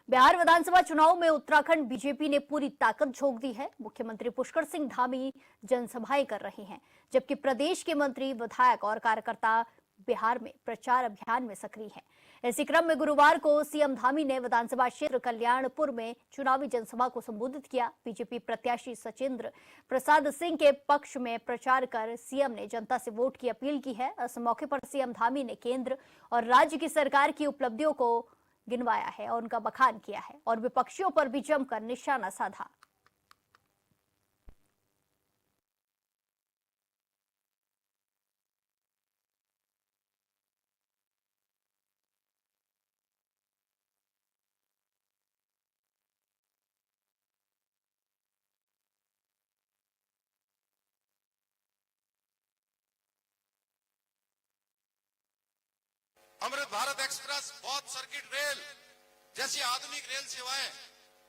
बिहार विधानसभा चुनाव में उत्तराखंड बीजेपी ने पूरी ताकत झोंक दी है। मुख्यमंत्री पुष्कर सिंह धामी जनसभाएं कर रहे हैं, जबकि प्रदेश के मंत्री, विधायक और कार्यकर्ता बिहार में प्रचार अभियान में सक्रिय हैं। इसी क्रम में गुरुवार को सीएम धामी ने विधानसभा क्षेत्र कल्याणपुर में चुनावी जनसभा को संबोधित किया। बीजेपी प्रत्याशी सचिंद्र प्रसाद सिंह के पक्ष में प्रचार कर सीएम ने जनता से वोट की अपील की है। इस मौके पर सीएम धामी ने केंद्र और राज्य की सरकार की उपलब्धियों को गिनवाया है और उनका बखान किया है और विपक्षियों पर भी जमकर निशाना साधा। अमृत भारत एक्सप्रेस, बहुत सर्किट रेल जैसी आधुनिक रेल सेवाएं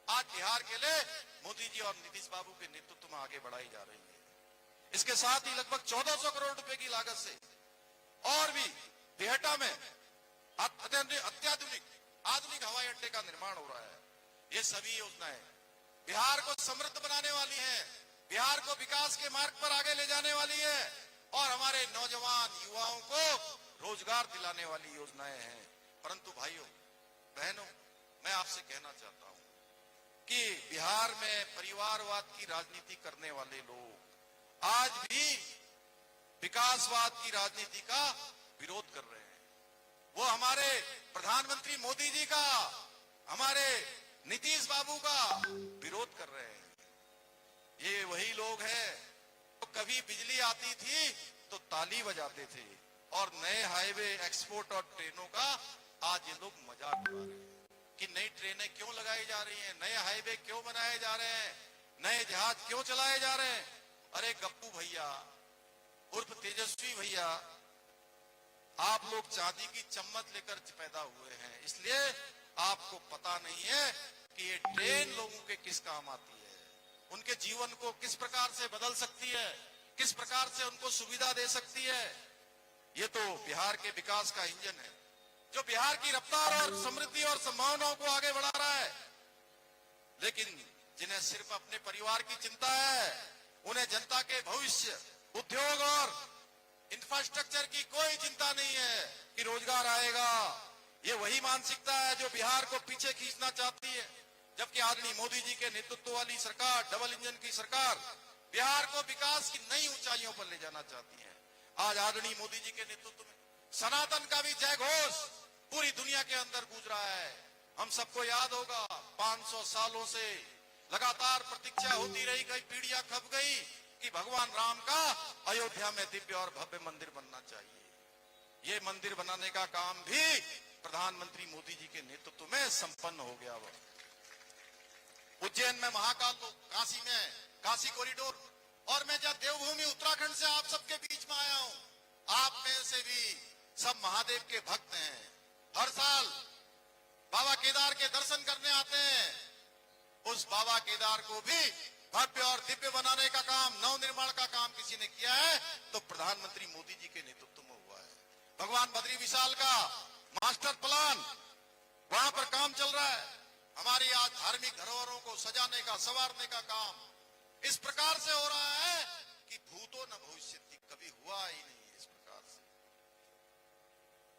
आज बिहार के लिए मोदी जी और नीतीश बाबू के नेतृत्व में आगे बढ़ाई जा रही है। इसके साथ ही लगभग 1400 करोड़ रुपए की लागत से और भी बिहटा में अत्याधुनिक आधुनिक हवाई अड्डे का निर्माण हो रहा है। ये सभी योजनाएं बिहार को समृद्ध बनाने वाली है, बिहार को विकास के मार्ग पर आगे ले जाने वाली है और हमारे नौजवान युवाओं को रोजगार दिलाने वाली योजनाएं हैं। परंतु भाइयों बहनों, मैं आपसे कहना चाहता हूं कि बिहार में परिवारवाद की राजनीति करने वाले लोग आज भी विकासवाद की राजनीति का विरोध कर रहे हैं। वो हमारे प्रधानमंत्री मोदी जी का, हमारे नीतीश बाबू का विरोध कर रहे हैं। ये वही लोग हैं तो कभी बिजली आती थी तो ताली बजाते थे और नए हाईवे, एक्सपोर्ट और ट्रेनों का आज ये लोग मजाक उड़ा रहे हैं कि नई ट्रेनें क्यों लगाई जा रही हैं, नए हाईवे क्यों बनाए जा रहे हैं, नए जहाज क्यों चलाए जा रहे हैं। अरे गप्पू भैया उर्फ तेजस्वी भैया, आप लोग चांदी की चम्मच लेकर पैदा हुए हैं, इसलिए आपको पता नहीं है कि ये ट्रेन लोगों के किस काम आती है, उनके जीवन को किस प्रकार से बदल सकती है, किस प्रकार से उनको सुविधा दे सकती है। ये तो बिहार के विकास का इंजन है जो बिहार की रफ्तार और समृद्धि और संभावनाओं को आगे बढ़ा रहा है। लेकिन जिन्हें सिर्फ अपने परिवार की चिंता है, उन्हें जनता के भविष्य, उद्योग और इंफ्रास्ट्रक्चर की कोई चिंता नहीं है कि रोजगार आएगा। ये वही मानसिकता है जो बिहार को पीछे खींचना चाहती है, जबकि आदरणीय मोदी जी के नेतृत्व वाली सरकार, डबल इंजन की सरकार, बिहार को विकास की नई ऊंचाइयों पर ले जाना चाहती है। आज आदरणीय मोदी जी के नेतृत्व में सनातन का भी जय घोष पूरी दुनिया के अंदर गूंज रहा है। हम सबको याद होगा 500 सालों से लगातार प्रतीक्षा होती रही, कई पीढ़ियां खप गई कि भगवान राम का अयोध्या में दिव्य और भव्य मंदिर बनना चाहिए। ये मंदिर बनाने का काम भी प्रधानमंत्री मोदी जी के नेतृत्व में संपन्न हो गया। उज्जैन में महाकाल, काशी में काशी कॉरिडोर, और मैं जब देवभूमि उत्तराखंड से आप सबके बीच में आया हूं, आप में से भी सब महादेव के भक्त हैं, हर साल बाबा केदार के दर्शन करने आते हैं। उस बाबा केदार को भी भव्य और दिव्य बनाने का काम, नव निर्माण का काम किसी ने किया है तो प्रधानमंत्री मोदी जी के नेतृत्व में हुआ है। भगवान बद्री विशाल का मास्टर प्लान वहां पर काम चल रहा है। हमारी आज धार्मिक धरोहरों को सजाने का, संवारने का काम इस प्रकार से हो रहा है कि भूतो न भविष्यति, कभी हुआ ही नहीं है इस प्रकार से।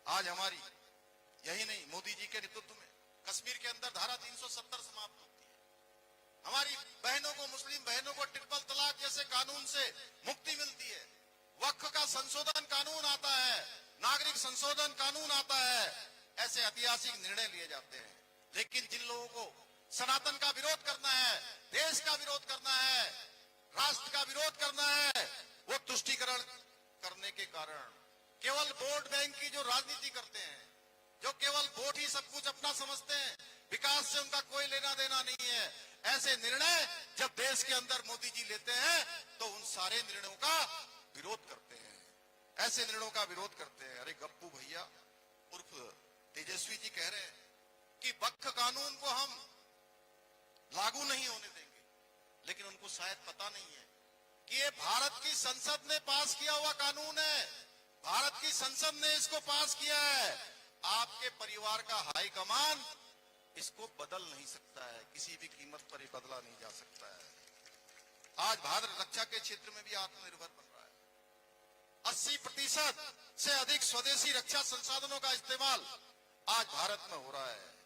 आज हमारी यही नहीं, मोदी जी के नेतृत्व में कश्मीर के अंदर धारा 370 समाप्त होती है। हमारी बहनों को, मुस्लिम बहनों को ट्रिपल तलाक जैसे कानून से मुक्ति मिलती है। वक्फ का संशोधन कानून आता है, नागरिक संशोधन कानून आता है। ऐसे ऐतिहासिक निर्णय लिए जाते हैं। लेकिन जिन लोगों को सनातन का विरोध करना है, देश का विरोध करना है, राष्ट्र का विरोध करना है, वो तुष्टीकरण करने के कारण केवल वोट बैंक की जो राजनीति करते हैं, जो केवल वोट ही सब कुछ अपना समझते हैं, विकास से उनका कोई लेना देना नहीं है, ऐसे निर्णय जब देश के अंदर मोदी जी लेते हैं तो उन सारे निर्णयों का विरोध करते हैं, ऐसे निर्णयों का विरोध करते हैं। अरे गप्पू भैया उर्फ तेजस्वी जी कह रहे हैं कि वक्फ कानून को हम लागू नहीं होने देंगे, लेकिन उनको शायद पता नहीं है कि ये भारत की संसद ने पास किया हुआ कानून है। भारत की संसद ने इसको पास किया है। आपके परिवार का हाईकमान इसको बदल नहीं सकता है, किसी भी कीमत पर ये बदला नहीं जा सकता है। आज भारत रक्षा के क्षेत्र में भी आत्मनिर्भर बन रहा है। 80% से अधिक स्वदेशी रक्षा संसाधनों का इस्तेमाल आज भारत में हो रहा है।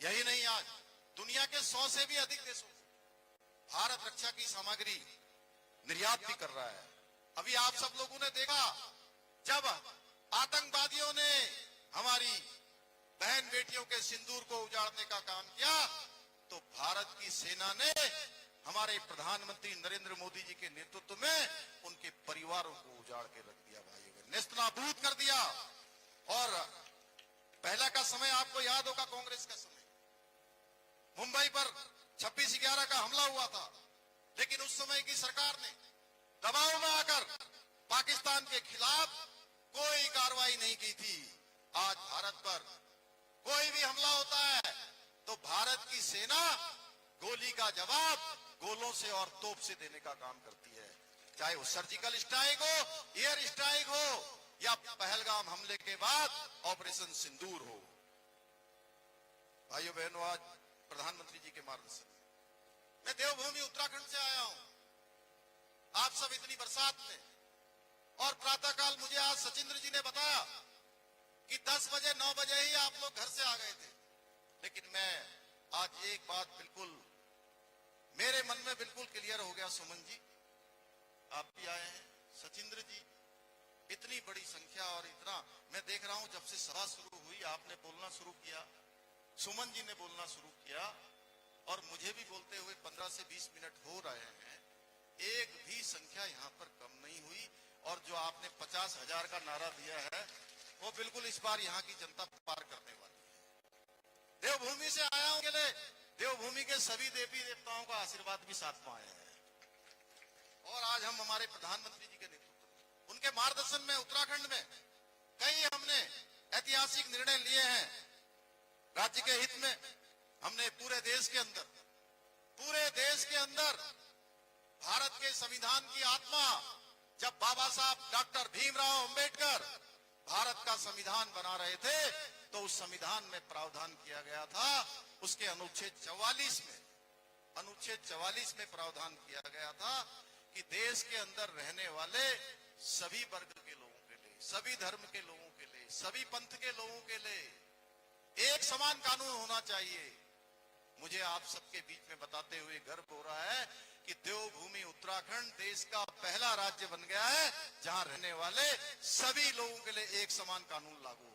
यही नहीं, आज दुनिया के 100 से भी अधिक देशों को भारत रक्षा की सामग्री निर्यात भी कर रहा है। अभी आप सब लोगों ने देखा, जब आतंकवादियों ने हमारी बहन बेटियों के सिंदूर को उजाड़ने का काम किया, तो भारत की सेना ने हमारे प्रधानमंत्री नरेंद्र मोदी जी के नेतृत्व में उनके परिवारों को उजाड़ के रख दिया, भाइयों, नेस्तनाबूद कर दिया। और पहला का समय आपको याद होगा, कांग्रेस का समय, मुंबई पर 26/11 का हमला हुआ था, लेकिन उस समय की सरकार ने दबाव में आकर पाकिस्तान के खिलाफ कोई कार्रवाई नहीं की थी। आज भारत पर कोई भी हमला होता है तो भारत की सेना गोली का जवाब गोलों से और तोप से देने का काम करती है, चाहे वो सर्जिकल स्ट्राइक हो, एयर स्ट्राइक हो, या पहलगाम हमले के बाद ऑपरेशन सिंदूर हो। भाइयों बहनों, आज प्रधानमंत्री जी के मार्गदर्शन में मैं देवभूमि उत्तराखंड से आया हूं। आप सब इतनी बरसात में, और प्रातःकाल मुझे आज सचिंद्र जी ने बताया कि 10 बजे 9 बजे ही आप लोग घर से आ गए थे, लेकिन मैं आज एक बात बिल्कुल मेरे मन में बिल्कुल क्लियर हो गया। सुमन जी, आप भी आए हैं, सचिंद्र जी, इतनी बड़ी संख्या, और इतना मैं देख रहा हूं, जब से सभा शुरू हुई आपने बोलना शुरू किया, सुमन जी ने बोलना शुरू किया, और मुझे भी बोलते हुए 15 से 20 मिनट हो रहे हैं, एक भी संख्या यहां पर कम नहीं हुई। और जो आपने 50,000 का नारा दिया है, वो बिल्कुल इस बार यहां की जनता पार करने वाली है। देवभूमि से आया हूं के लिए देवभूमि के सभी देवी देवताओं का आशीर्वाद भी साथ में आया है। और आज हम हमारे प्रधानमंत्री जी के नेतृत्व में, उनके मार्गदर्शन में उत्तराखंड में कई हमने ऐतिहासिक निर्णय लिए हैं राज्य के हित में। हमने पूरे देश के अंदर भारत के संविधान की आत्मा, जब बाबा साहब डॉक्टर भीमराव अंबेडकर भारत का संविधान बना रहे थे, तो उस संविधान में प्रावधान किया गया था, उसके अनुच्छेद 44 में प्रावधान किया गया था कि देश के अंदर रहने वाले सभी वर्ग के लोगों के लिए, सभी धर्म के लोगों के लिए, सभी पंथ के लोगों के लिए एक समान कानून होना चाहिए। मुझे आप सबके बीच में बताते हुए गर्व हो रहा है कि देवभूमि उत्तराखंड देश का पहला राज्य बन गया है जहां रहने वाले सभी लोगों के लिए एक समान कानून लागू